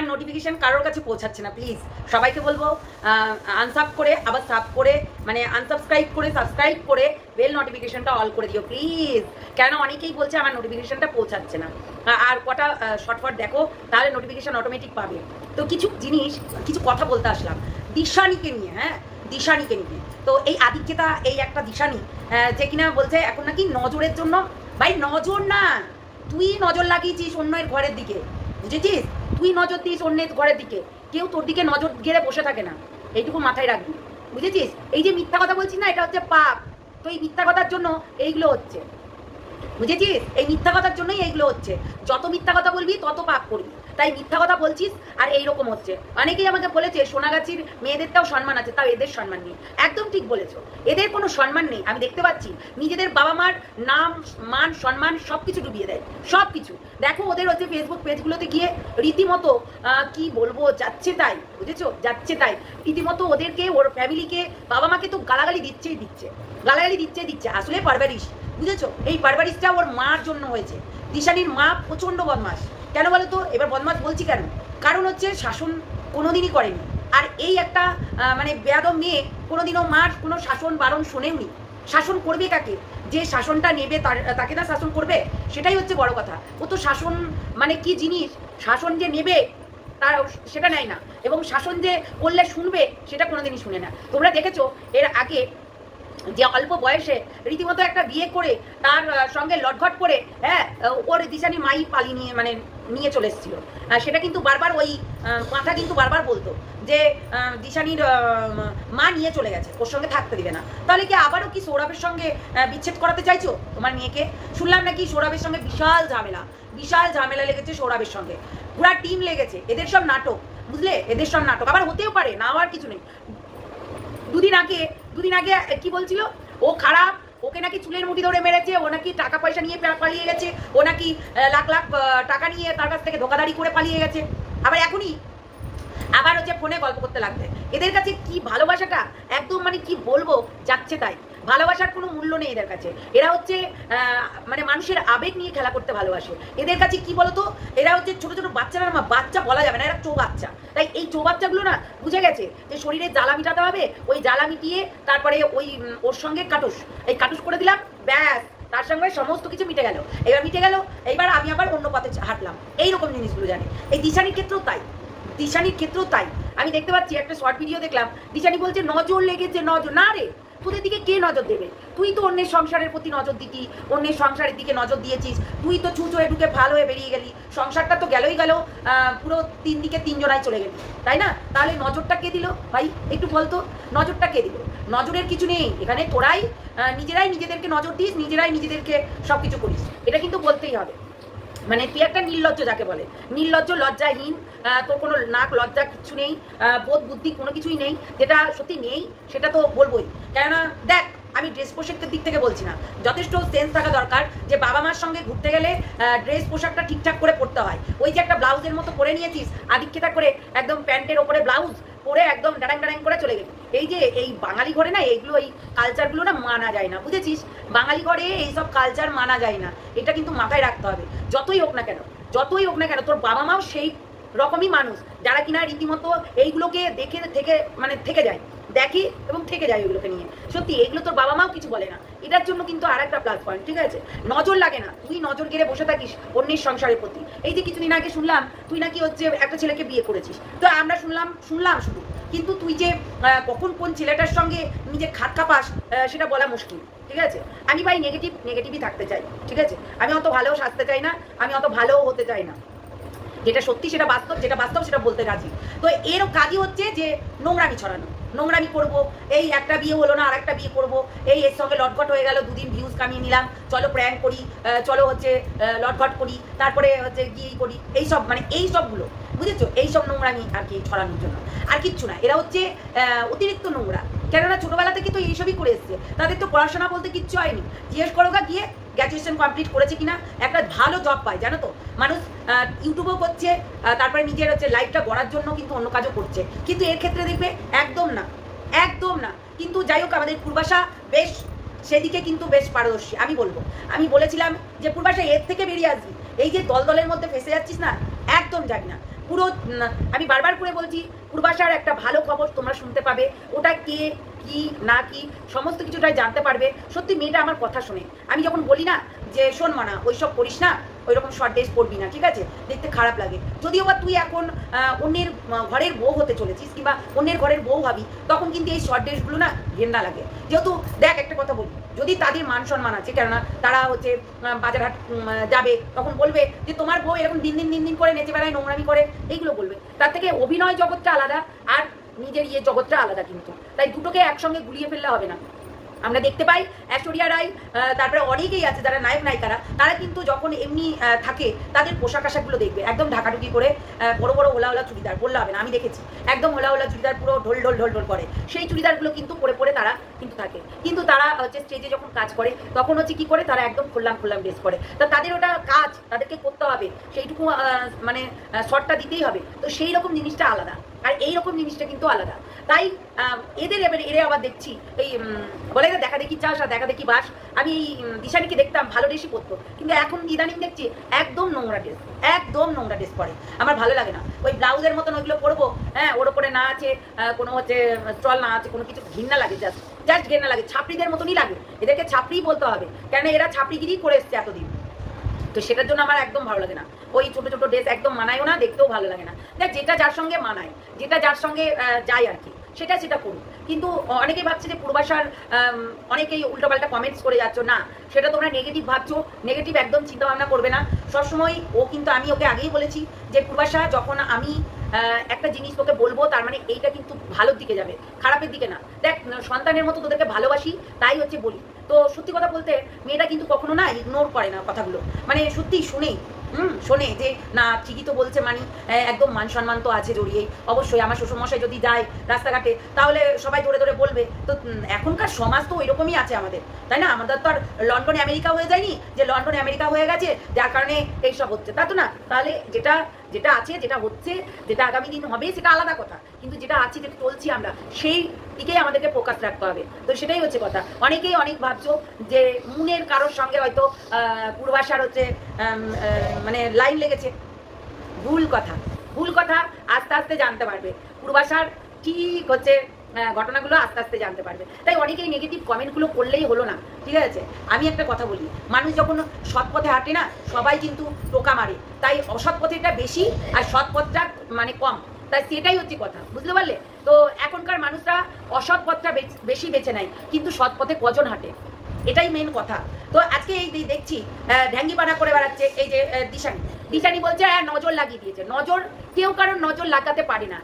আর notification কারোর কাছে পৌঁছাচ্ছে না। প্লিজ সবাইকে বলবো আনসাব করে আবার সাব করে মানে আনসাবস্ক্রাইব করে সাবস্ক্রাইব করে বেল নোটিফিকেশনটা অল করে দিও প্লিজ। কেন অনেকেই বলছে আমার নোটিফিকেশনটা পৌঁছাচ্ছে না। আর কটা শর্টফট দেখো তাহলে নোটিফিকেশন অটোমেটিক পাবে। তো কিছু জিনিস কিছু কথা বলতে আসলাম দিশানিকে নিয়ে। হ্যাঁ, দিশানিকে নিয়ে। তো এই আদিত্যতা এই একটা দিশানি যে কিনা বলছে এখন নাকি নজরের জন্য। ভাই নজর না, তুই নজর লাগিয়েছিস অন্যের ঘরের দিকে, বুঝেছিস? তুই নজর দিস অন্যের ঘরের দিকে, কেউ তোর দিকে নজর গেড়ে বসে থাকে না, এইটুকু মাথায় রাখবি, বুঝেছিস? এই যে মিথ্যা কথা বলছিস না, এটা হচ্ছে পাপ। তো এই মিথ্যা কথার জন্য এইগুলো হচ্ছে, বুঝেছিস? এই মিথ্যা কথার জন্যই এইগুলো হচ্ছে। যত মিথ্যা কথা বলবি তত পাপ করবি, তাই মিথ্যা কথা বলছিস আর এইরকম হচ্ছে। অনেকেই আমাকে বলেছে সোনাগাছির মেয়েদেরটাও সম্মান আছে, তাও এদের সম্মান নেই। একদম ঠিক বলেছো, এদের কোনো সম্মান নেই। আমি দেখতে পাচ্ছি নিজেদের বাবা মার নাম মান সম্মান সব কিছু ডুবিয়ে দেয়, সব কিছু। দেখো ওদের হচ্ছে ফেসবুক পেজগুলোতে গিয়ে রীতিমতো কি বলবো যাচ্ছে তাই, বুঝেছো? যাচ্ছে তাই রীতিমতো ওদেরকে ওর ফ্যামিলিকে বাবা মাকে তো গালাগালি দিচ্ছেই দিচ্ছে, গালাগালি দিচ্ছে দিচ্ছে। আসলে পারভারিশ, বুঝেছো? এই পারভারিশটা ওর মার জন্য হয়েছে। দিশানির মা প্রচণ্ড বদমাস। কেন বলো তো? এবার বদমাস বলছি কেন? কারণ হচ্ছে শাসন কোনোদিনই করেনি। আর এই একটা মানে বেয়াদব মেয়ে কোনোদিনও মার কোনো শাসন বারণ শোনেওনি। শাসন করবে কাকে? যে শাসনটা নেবে তাকে না শাসন করবে, সেটাই হচ্ছে বড় কথা। ও তো শাসন মানে কি জিনিস, শাসন যে নেবে তার সেটা নেয় না, এবং শাসন যে করলে শুনবে সেটা কোনোদিনই শুনে না। তোমরা দেখেছো এর আগে যে অল্প বয়সে রীতিমতো একটা বিয়ে করে তার সঙ্গে লটঘট করে, হ্যাঁ, ওর দিশানি মাই পালিয়ে নিয়ে মানে নিয়ে চলে এসেছিল। সেটা কিন্তু বারবার ওই কথা কিন্তু বারবার বলতো যে দিশানির মা নিয়ে চলে গেছে, ওর সঙ্গে থাকতে দিবে না। তাহলে কি আবারও কি সৌরভের সঙ্গে বিচ্ছেদ করাতে চাইছো তোমার মেয়েকে? শুনলাম নাকি সৌরভের সঙ্গে বিশাল ঝামেলা লেগেছে সৌরভের সঙ্গে, পুরা টিম লেগেছে। এদের সব নাটক, বুঝলে? এদের সব নাটক। আবার হতেও পারে, না হওয়ার কিছু নেই। দুদিন আগে কি বলছিল? ও খারাপ, ওকে নাকি চুলের মুঠি ধরে মেরেছে, ও নাকি টাকা পয়সা নিয়ে পালিয়ে গেছে, ও নাকি লাখ লাখ টাকা নিয়ে তার কাছ থেকে ধোকাধাড়ি করে পালিয়ে গেছে। আবার এখনই আবার হচ্ছে ফোনে গল্প করতে লাগবে। এদের কাছে কি ভালোবাসাটা একদম মানে কি বলবো, যাচ্ছে তাই। ভালোবাসার কোনো মূল্য নেই এদের কাছে। এরা হচ্ছে মানে মানুষের আবেগ নিয়ে খেলা করতে ভালোবাসে। এদের কাছে কি বলতো, এরা হচ্ছে ছোট ছোট বাচ্চারা না, বাচ্চা বলা যাবে না, এরা চৌবাচ্চা। তাই এই চৌবাচ্চাগুলো না বুঝে গেছে যে শরীরে জ্বালা মিটাতে হবে, ওই জ্বালা মিটিয়ে তারপরে ওই ওর সঙ্গে এই কাটুস করে দিলাম, ব্যাস তার সঙ্গে সমস্ত কিছু মিটে গেল। এবার মিটে গেল, এইবার আমি আবার অন্য পথে হাঁটলাম। এইরকম জিনিসগুলো জানে। এই দিশানির ক্ষেত্রেও তাই। আমি দেখতে পাচ্ছি একটা শর্ট ভিডিও দেখলাম, দিশানি বলছে নজর লেগেছে, নজর না রে, তোদের দিকে কে নজর দেবে? তুই তো অন্যের সংসারের প্রতি নজর দিতি, অন্যের সংসারের দিকে নজর দিয়েছিস, তুই তো ছুঁচ হয়ে ঢুকে ভালো হয়ে বেরিয়ে গেলি, সংসারটা তো গেলই গেল, পুরো তিন দিকে তিনজনায় চলে গেলি, তাই না? তাহলে নজরটা কে দিল ভাই? একটু বলতো, নজরটা কে দিল? নজরের কিছু নেই এখানে। তোরাই নিজেরাই নিজেদেরকে নজর দিস, নিজেরাই নিজেদেরকে সব কিছু করিস, এটা কিন্তু বলতেই হবে। মানে তুই একটা নির্লজ্জ যাকে বলে, নির্লজ্জ, লজ্জাহীন, তোর কোনো নাক লজ্জা কিছু নেই, বোধ বুদ্ধি কোনো কিছুই নেই। যেটা সত্যি নেই সেটা তো বলবোই। কেননা দেখ, আমি ড্রেস পোশাকের দিক থেকে বলছি না, যথেষ্ট সেন্স থাকা দরকার যে বাবা মার সঙ্গে ঘুরতে গেলে ড্রেস পোশাকটা ঠিকঠাক করে পরতে হয়। ওই যে একটা ব্লাউজের মতো পরে নিয়েছিস আদিক্ষেতা করে, একদম প্যান্টের ওপরে ব্লাউজ পরে একদম ডাডাং ডাডাং করে চলে গেলি। এই যে এই বাঙালি ঘরে না এইগুলো, এই কালচারগুলো না মানা যায় না, বুঝেছিস? বাঙালি ঘরে এইসব কালচার মানা যায় না, এটা কিন্তু মাথায় রাখতে হবে। যতই হোক না কেন তোর বাবা মাও সেই রকমই মানুষ যারা কিনা রীতিমতো এইগুলোকে দেখে থেকে যায়, দেখি এবং থেকে যায় ওইগুলোকে নিয়ে। সত্যি এগুলো তোর বাবা মাও কিছু বলে না, এটার জন্য কিন্তু আর একটা প্লাস পয়েন্ট, ঠিক আছে? নজর লাগে না, তুই নজর গেড়ে বসে থাকিস অন্যের সংসারের প্রতি। এই যে কিছুদিন আগে শুনলাম তুই নাকি হচ্ছে একটা ছেলেকে বিয়ে করেছিস, তো আমরা শুনলাম শুধু, কিন্তু তুই যে কখন কোন ছেলেটার সঙ্গে নিজে খাট কাপাস সেটা বলা মুশকিল, ঠিক আছে? আমি ভাই নেগেটিভই থাকতে চাই, ঠিক আছে? আমি অত ভালোও সাজতে চাই না, আমি অত ভালোও হতে চাই না। যেটা সত্যি সেটা বাস্তব, সেটা বলতে রাজি। তো এরও কাজই হচ্ছে যে নোংরামি ছড়ানো, নোংরামি করবো, এই একটা বিয়ে হলো না আর একটা বিয়ে করবো, এর সঙ্গে লটঘট হয়ে গেল, দুদিন ভিউজ কামিয়ে নিলাম, চলো প্র্যাঙ্ক করি, চলো হচ্ছে লটঘট করি, তারপরে হচ্ছে গিয়েই করি, এইসব মানে এই সবগুলো, বুঝেছো? এইসব নোংরামি আর কি ছড়ানোর জন্য, আর কিচ্ছু না। এরা হচ্ছে অতিরিক্ত নোংরা, কেননা ছোটবেলা থেকে তো এইসবই করে এসছে, তাদের তো পড়াশোনা বলতে কিচ্ছু হয়নি। জিজ্ঞেস করো গিয়ে গ্র্যাজুয়েশন কমপ্লিট করেছে কিনা, একটা ভালো জব পায়, জানো তো? মানুষ ইউটিউবও করছে, তারপরে নিজের হচ্ছে লাইফটা গড়ার জন্য কিন্তু অন্য কাজও করছে, কিন্তু এর ক্ষেত্রে দেখবে একদম না। কিন্তু যাই হোক, আমাদের পূর্বাশা বেশ সেদিকে কিন্তু বেশ পারদর্শী, আমি বলবো। আমি বলেছিলাম যে পূর্বাশা এর থেকে বেরিয়ে আসবি, এই যে দলের মধ্যে ফেসে যাচ্ছিস না, একদম যাবি না। পুরো আমি বারবার করে বলছি, পূর্বাশার একটা ভালো খবর তোমরা শুনতে পাবে। ওটা কে কি না কি সমস্ত কিছুটাই জানতে পারবে। সত্যি মেয়েটা আমার কথা শুনে, আমি যখন বলি না যে শোন মানা ওইসব করিস না, ওই রকম শর্ট ড্রেস পরবি না, ঠিক আছে, দেখতে খারাপ লাগে। যদিও বা তুই এখন অন্যের ঘরের বউ হতে চলেছিস কিংবা অন্যের ঘরের বউ ভাবি, তখন কিন্তু এই শর্ট ড্রেসগুলো না ঘেন্না লাগে। যেহেতু দেখ একটা কথা বলি, যদি তাদের মান সম্মান আছে, কেননা তারা হচ্ছে বাজারহাট যাবে, তখন বলবে যে তোমার বউ এরকম দিন দিন করে নেচে বেড়ায়, নোংরামি করে, এইগুলো বলবে। তার থেকে অভিনয় জগৎটা আলাদা আর নিজের জগৎটা আলাদা, কিন্তু তাই দুটোকে একসঙ্গে গুলিয়ে ফেললে হবে না। আমরা দেখতে পাই ঐশ্বরিয়া রায়, তারপরে অনেকেই আছে যারা নায়ক নায়িকারা, তারা কিন্তু যখন এমনি থাকে তাদের পোশাক আশাকগুলো দেখবে একদম ঢাকাঢুকি করে, বড় বড় ওলা চুড়িদার, বললে হবে না, আমি দেখেছি একদম ওলা চুড়িদার পুরো ঢোল করে, সেই চুড়িদারগুলো কিন্তু পরে তারা কিন্তু থাকে। কিন্তু তারা হচ্ছে স্টেজে যখন কাজ করে তখন হচ্ছে কি করে, তারা একদম খোল্লাম ড্রেস করে। তা তাদের ওটা কাজ, তাদেরকে করতে হবে, সেইটুকু মানে শর্টটা দিতেই হবে। তো সেই রকম জিনিসটা আলাদা, আর এই রকম জিনিসটা কিন্তু আলাদা। তাই এরা আবার দেখছি এই বলে না দেখা দেখি চাষ আর দেখা দেখি বাস। আমি এই দিশানিকে দেখতাম ভালো ড্রেসই পরতো, কিন্তু এখন ইদানিং দেখছি একদম নোংরা ড্রেস পরে, আমার ভালো লাগে না। ওই ব্লাউজের মতন ওইগুলো পরবো, হ্যাঁ, ওর ওপরে না আছে কোনো হচ্ছে স্টল, না আছে কোনো কিছু, ঘৃণা লাগে, জাস্ট ঘৃণা লাগে, ছাপড়িদের মতনই লাগে। এদেরকে ছাপড়ি বলতে হবে, কেন এরা ছাপড়িগিরি করে এসছে এতদিন। তো সেটার জন্য আমার একদম ভালো লাগে না, ওই ছোট ড্রেস একদম মানায়ও না, দেখতেও ভালো লাগে না। দেখ যেটা যার সঙ্গে মানায়, যেটা যার সঙ্গে যায় আর কি, সেটা করুন। কিন্তু অনেকেই ভাবছে যে পূর্বাশার, অনেকেই উল্টোপাল্টা কমেন্টস করে যাচ্ছ, না সেটা তোমরা নেগেটিভ ভাবছো, নেগেটিভ একদম চিন্তা ভাবনা করবে না সবসময়। ও কিন্তু আমি ওকে আগেই বলেছি যে পূর্বাশা, যখন আমি একটা জিনিস তোকে বলবো, তার মানে এইটা কিন্তু ভালোর দিকে যাবে, খারাপের দিকে না। দেখ সন্তানের মতো তোদেরকে ভালোবাসি, তাই হচ্ছে বলি। তো সত্যি কথা বলতে মেয়েটা কিন্তু কখনো না ইগনোর করে না কথাগুলো, মানে সত্যি শোনে যে না ঠিকই তো বলছে, মানে একদম মান সম্মান তো আছে জড়িয়ে। অবশ্যই আমার শ্বশুরমশাই যদি যায় রাস্তাঘাটে, তাহলে সবাই ধরে বলবে। তো এখনকার সমাজ তো ওইরকমই আছে আমাদের, তাই না? আমাদের তো আর লন্ডনে আমেরিকা হয়ে যায়নি যে লন্ডনে আমেরিকা হয়ে গেছে যার কারণে এইসব হচ্ছে, তা তো না। তাহলে যেটা আছে, যেটা হচ্ছে, যেটা আগামী দিন হবে, সেটা আলাদা কথা, কিন্তু যেটা আছে, যেটা চলছি আমরা, সেই দিকেই আমাদেরকে ফোকাস রাখতে হবে। তো সেটাই হচ্ছে কথা। অনেকেই অনেক ভাবছো যে মুনের কারোর সঙ্গে হয়তো পূর্বাশার হচ্ছে মানে লাইন লেগেছে, ভুল কথা। আস্তে আস্তে জানতে পারবে পূর্বাশার ঠিক হচ্ছে ঘটনাগুলো, আস্তে আস্তে জানতে পারবে। তাই অনেকেই নেগেটিভ কমেন্টগুলো করলেই হলো না, ঠিক আছে? আমি একটা কথা বলি, মানুষ যখন সৎ পথে হাঁটে না, সবাই কিন্তু টোকা মারে, তাই অসৎ পথেটা বেশি আর সৎ পথটা মানে কম, তাই সেটাই হচ্ছে কথা, বুঝতে পারলে? তো এখনকার মানুষরা অসৎ পথটা বেশি বেছে নেয়, কিন্তু সৎ পথে কজন হাঁটে, এটাই মেন কথা। তো আজকে এই দেখছি ঢ্যাঙ্গিপানা করে বেড়াচ্ছে এই যে দিশানি বলছে হ্যাঁ নজর লাগিয়ে দিয়েছে। কেউ কারোর নজর লাগাতে পারে না,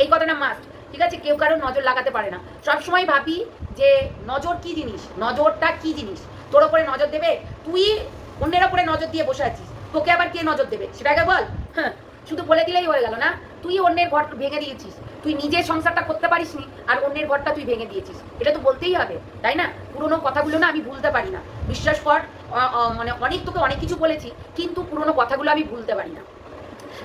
এই কথাটা মাস্ট, ঠিক আছে? কেউ কারোর নজর লাগাতে পারে না। সবসময় ভাবি যে নজর কি জিনিস, নজরটা কি জিনিস, তোর ওপরে নজর দেবে? তুই অন্যের ওপরে নজর দিয়ে বসে আছিস, তোকে আবার কে নজর দেবে সেটাকে বল? হ্যাঁ, শুধু বলে দিলেই হয়ে গেল না? তুই অন্যের ঘর ভেঙে দিয়েছিস, তুই নিজের সংসারটা করতে পারিসনি আর অন্যের ঘরটা তুই ভেঙে দিয়েছিস, এটা তো বলতেই হবে, তাই না? পুরোনো কথাগুলো না আমি ভুলতে পারি না, বিশ্বাস কর। মানে তোকে অনেক কিছু বলেছি, কিন্তু পুরোনো কথাগুলো আমি ভুলতে পারি না।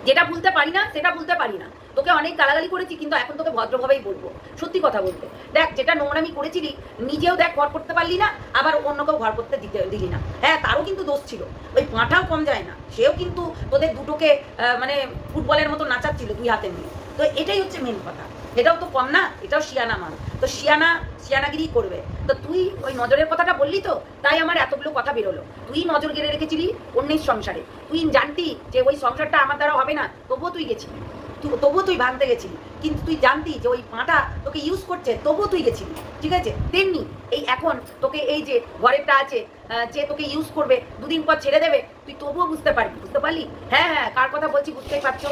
যেটা ভুলতে পারি না সেটা ভুলতে পারি না। তোকে অনেক গালাগালি করেছি, কিন্তু এখন তোকে ভদ্রভাবেই বলবো, সত্যি কথা বলতে। দেখ যেটা নোংরামি করেছিলি, নিজেও দেখ ঘর করতে পারলি না, আবার অন্যকেও ঘর করতে দিলি না। হ্যাঁ, তারও কিন্তু দোষ ছিল, ওই পাঁঠাও কম যায় না, সেও কিন্তু তোদের দুটোকে মানে ফুটবলের মতো নাচাচ্ছিল দুই হাতে নিয়ে। তো এটাই হচ্ছে মেন কথা, এটাও তো কম না, এটাও শিয়ানা মাল। তো শিয়ানাগিরি করবে। তো তুই ওই নজরের কথাটা বললি, তো তাই আমার এতগুলো কথা বেরোলো। তুই নজর গেড়ে রেখেছিলি অন্যের সংসারে, তুই জানতি যে ওই সংসারটা আমার দ্বারা হবে না, তবুও তুই গেছিলি, তবুও তুই ভাঙতে গেছিলি। কিন্তু তুই জানতি যে ওই পাঁটা তোকে ইউজ করছে, তবুও তুই গেছিলি, ঠিক আছে? তেমনি এই এখন তোকে এই যে ঘরেরটা আছে, যে তোকে ইউজ করবে, দুদিন পর ছেড়ে দেবে, তুই তবুও বুঝতে পারলি? হ্যাঁ, কার কথা বলছি বুঝতেই পারছো।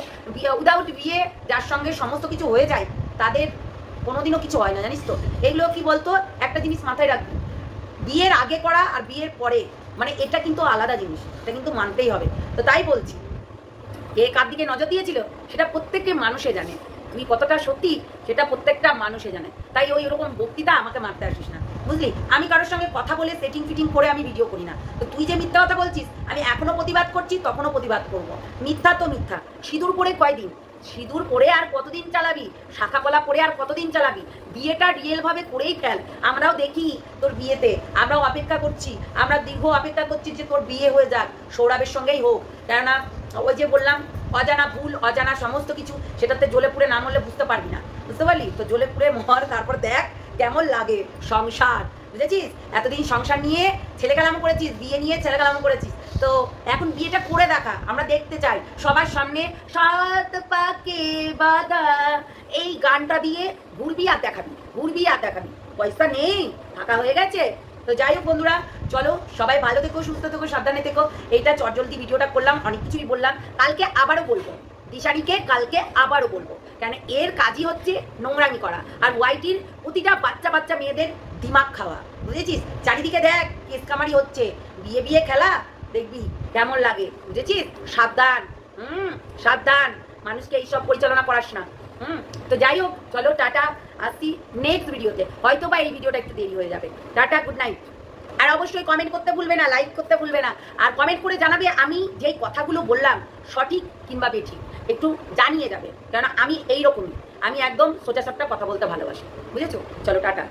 উইদাউট বিয়ে যার সঙ্গে সমস্ত কিছু হয়ে যায়, তাদের কোনোদিনও কিছু হয় না, জানিস তো? এগুলো কি বলতো, একটা জিনিস মাথায় রাখবি, বিয়ের আগে করা আর বিয়ের পরে, মানে এটা কিন্তু আলাদা জিনিস, এটা কিন্তু মানতেই হবে। তো তাই বলছি, কে কার দিকে নজর দিয়েছিল সেটা প্রত্যেককে মানুষে জানে, তুই কতটা সত্যি সেটা প্রত্যেকটা মানুষে জানে। তাই ওই ওরকম বক্তৃতা আমাকে মারতে আসিস না, বুঝলি? আমি কারোর সঙ্গে কথা বলে সেটিং ফিটিং করে আমি ভিডিও করি না। তো তুই যে মিথ্যা কথা বলছিস, আমি এখনো প্রতিবাদ করছি, তখনও প্রতিবাদ করব। মিথ্যা তো মিথ্যা। সিঁদুর পরে কয়দিন, সিঁদুর পরে আর কতদিন চালাবি, শাখা পলা পরে আর কতদিন চালাবি? বিয়েটা রিয়েল ভাবে করেই ফেল। আমরাও দেখি তোর বিয়েতে, আমরাও অপেক্ষা করছি, আমরা দীর্ঘ অপেক্ষা করছি যে তোর বিয়ে হয়ে যাক, সৌরভের সঙ্গেই হোক। কেননা ওই যে বললাম অজানা ভুল অজানা সমস্ত কিছু সেটাতে জ্বলে পুড়ে না মরলে বুঝতে পারবি না, বুঝতে পারলি? তো জ্বলে পুড়ে মর, তারপর দেখ কেমন লাগে সংসার, বুঝেছিস? এতদিন সংসার নিয়ে ছেলে কালামো করেছিস, বিয়ে নিয়ে ছেলে কালামো করেছিস, তো এখন বিয়েটা করে দেখা, আমরা দেখতে চাই সবার সামনে। সাত পাকে বাঁধা এই গানটা দিয়ে ঘুরবি আর দেখাবি, ঘুরবি আর দেখাবি। পয়সা নেই, টাকা হয়ে গেছে। তো যাই হোক বন্ধুরা, চলো সবাই ভালো থেকো, সুস্থ থেকো, সাবধানে থেকো। এইটা চটজলদি ভিডিওটা করলাম, অনেক কিছুই বললাম, কালকে আবারও বলবো দিশারিকে, কালকে আবারও বলবো, কেন এর কাজই হচ্ছে নোংরামি করা আর ওয়াইটির প্রতিটা বাচ্চা বাচ্চা মেয়েদের দিমাগ খাওয়া, বুঝেছিস? চারিদিকে দেখ কেস কামারি হচ্ছে, বিয়ে বিয়ে খেলা, দেখবি কেমন লাগে, বুঝেছিস? সাবধান, সাবধান, মানুষকে এইসব পরিচালনা করাস না। তো যাই হোক, চলো টাটা, আসছি নেক্সট ভিডিওতে, হয়তো বা এই ভিডিওটা একটু দেরি হয়ে যাবে। Tata, good night. আর অবশ্যই কমেন্ট করতে ভুলবে না, লাইক করতে ভুলবে না, আর কমেন্ট করে জানাবে আমি যেই কথাগুলো বললাম সঠিক কিংবা বেঠিক, একটু জানিয়ে যাবে, কেননা আমি এইরকমই, আমি একদম সোজা সাপটা কথা বলতে ভালোবাসি, বুঝেছো? চলো টাটা।